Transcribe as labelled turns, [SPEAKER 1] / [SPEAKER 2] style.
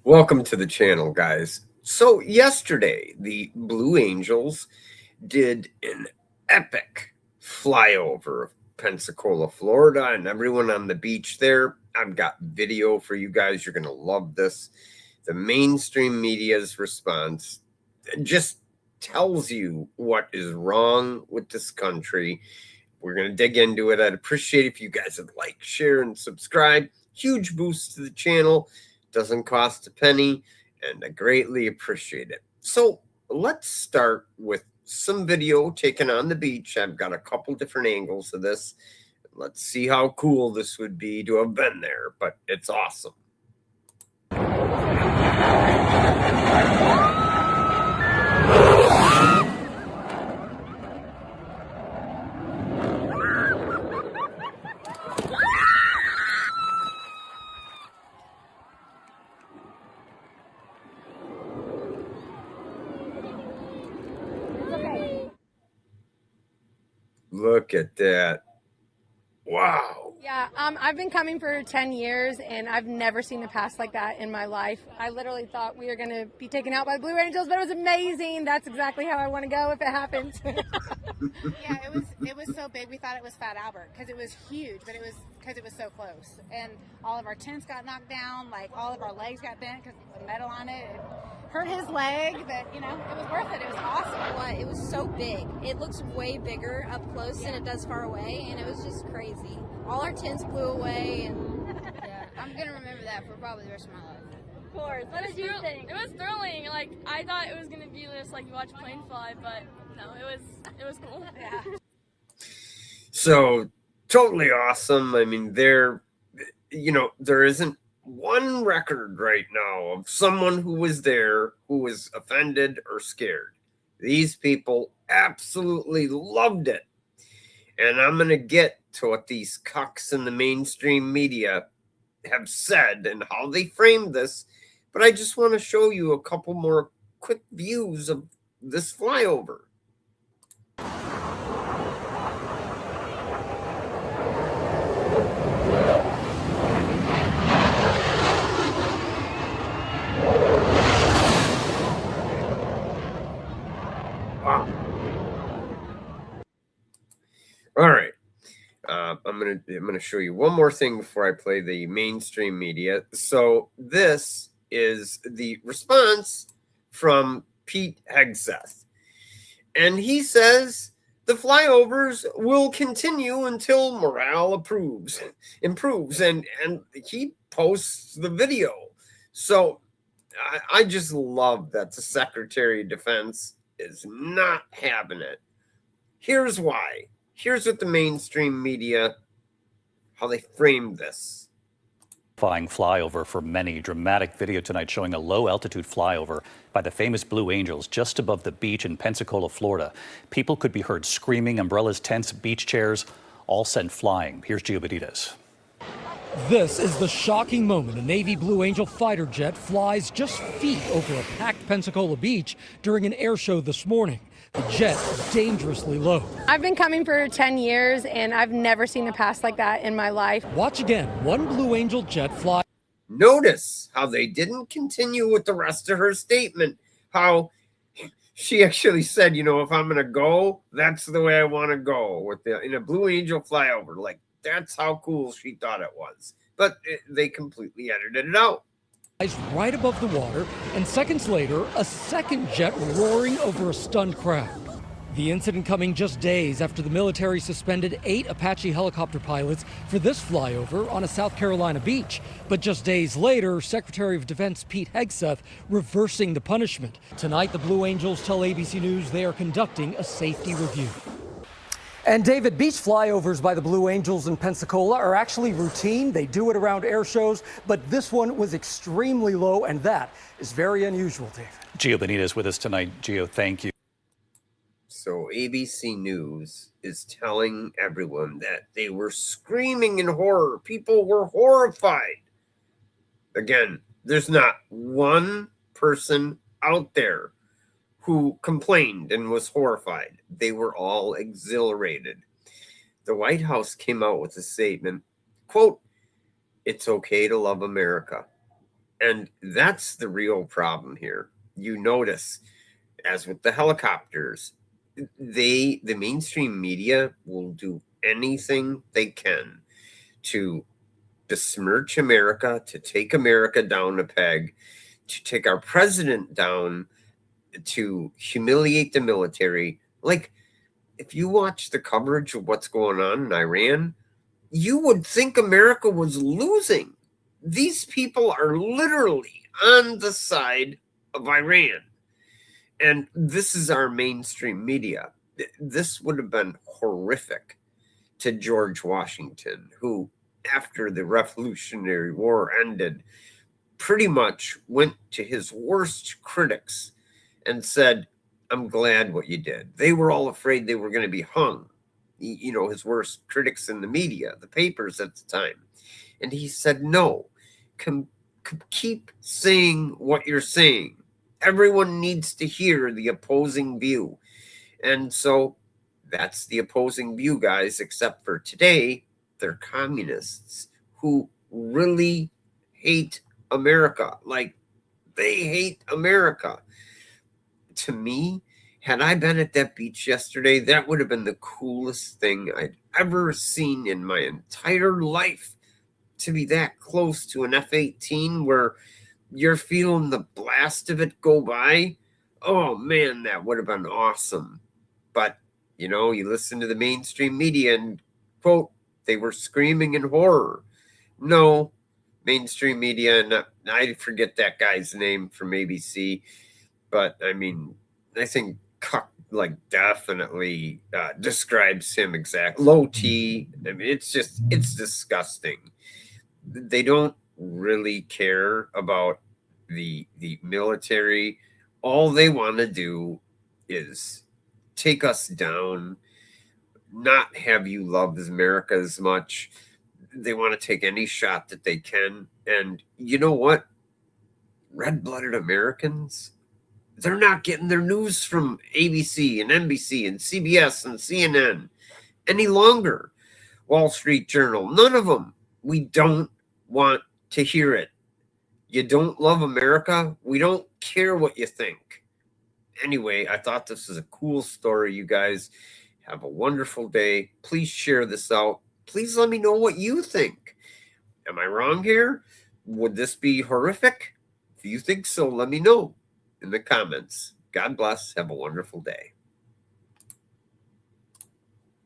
[SPEAKER 1] Welcome to the channel, guys. So yesterday, the Blue Angels did an epic flyover of Pensacola, Florida, and everyone on the beach there. I've got video for you guys. You're going to love this. The mainstream media's response just tells you what is wrong with this country. We're going to dig into it. I'd appreciate if you guys would like, share, and subscribe. Huge boost to the channel. Doesn't cost a penny, and I greatly appreciate it. So let's start with some video taken on the beach. I've got a couple different angles of this. Let's see how cool this would be to have been there, but it's awesome. Look at that. Wow.
[SPEAKER 2] Yeah, I've been coming for 10 years, and I've never seen a pass like that in my life. I literally thought we were going to be taken out by Blue Angels, but it was amazing. That's exactly how I want to go if it happens.
[SPEAKER 3] Yeah, it was so big. We thought it was Fat Albert because it was huge, but it was because it was so close. And all of our tents got knocked down, like all of our legs got bent because the metal on it. It hurt his leg, but it was worth it. It was awesome.
[SPEAKER 4] It was so big. It looks way bigger up close than it does far away, and it was just crazy. All our tents blew away, and
[SPEAKER 5] yeah, I'm gonna remember that for probably the rest of my life.
[SPEAKER 4] Of course. What did you think?
[SPEAKER 6] It was thrilling. Like, I thought it was gonna be just like you watch a plane fly, but no, it was cool.
[SPEAKER 3] Yeah.
[SPEAKER 1] So totally awesome. I mean, there isn't one record right now of someone who was there who was offended or scared. These people absolutely loved it. And I'm going to get to what these cucks in the mainstream media have said and how they framed this. But I just want to show you a couple more quick views of this flyover. All right. I'm gonna show you one more thing before I play the mainstream media. So this is the response from Pete Hegseth, and he says the flyovers will continue until morale improves, and he posts the video. So I just love that the Secretary of Defense is not having it. Here's why. Here's what the mainstream media, how they framed this.
[SPEAKER 7] Flying flyover for many. Dramatic video tonight showing a low-altitude flyover by the famous Blue Angels just above the beach in Pensacola, Florida. People could be heard screaming, umbrellas, tents, beach chairs, all sent flying. Here's Gio Benitez.
[SPEAKER 8] This is the shocking moment a Navy Blue Angel fighter jet flies just feet over a packed Pensacola beach during an air show this morning. The jet dangerously low.
[SPEAKER 2] I've been coming for 10 years, and I've never seen a pass like that in my life.
[SPEAKER 8] Watch again. One Blue Angel jet fly.
[SPEAKER 1] Notice how they didn't continue with the rest of her statement. How she actually said, if I'm going to go, that's the way I want to go in a Blue Angel flyover. Like, that's how cool she thought it was. But they completely edited it out.
[SPEAKER 8] Right above the water, and seconds later, a second jet roaring over a stunned crowd. The incident coming just days after the military suspended 8 Apache helicopter pilots for this flyover on a South Carolina beach. But just days later, Secretary of Defense Pete Hegseth reversing the punishment. Tonight, the Blue Angels tell ABC News they are conducting a safety review. And David, beach flyovers by the Blue Angels in Pensacola are actually routine. They do it around air shows, but this one was extremely low, and that is very unusual, David.
[SPEAKER 7] Gio Benitez with us tonight. Gio, thank you.
[SPEAKER 1] So ABC News is telling everyone that they were screaming in horror. People were horrified. Again, there's not one person out there who complained and was horrified. They were all exhilarated. The White House came out with a statement, quote, "It's okay to love America." And that's the real problem here. You notice, as with the helicopters, the mainstream media will do anything they can to besmirch America, to take America down a peg, to take our president down, to humiliate the military. Like, if you watch the coverage of what's going on in Iran, you would think America was losing. These people are literally on the side of Iran. And this is our mainstream media. This would have been horrific to George Washington, who, after the Revolutionary War ended, pretty much went to his worst critics and said, I'm glad what you did. They were all afraid they were going to be hung. You know, his worst critics in the media, the papers at the time. And he said, no, keep saying what you're saying. Everyone needs to hear the opposing view. And so that's the opposing view, guys, except for today, they're communists who really hate America. Like, they hate America. To me, had I been at that beach yesterday, that would have been the coolest thing I'd ever seen in my entire life. To be that close to an F-18 where you're feeling the blast of it go by. Oh, man, that would have been awesome. But, you know, you listen to the mainstream media and, quote, they were screaming in horror. No, mainstream media, and I forget that guy's name from ABC, but, I mean, I think Cuck, like, definitely describes him exactly. Low T. I mean, it's disgusting. They don't really care about the military. All they want to do is take us down, not have you love America as much. They want to take any shot that they can. And you know what? Red-blooded Americans, they're not getting their news from ABC and NBC and CBS and CNN any longer. Wall Street Journal, none of them. We don't want to hear it. You don't love America? We don't care what you think. Anyway, I thought this was a cool story, you guys. Have a wonderful day. Please share this out. Please let me know what you think. Am I wrong here? Would this be horrific? If you think so, let me know in the comments. God bless. Have a wonderful day.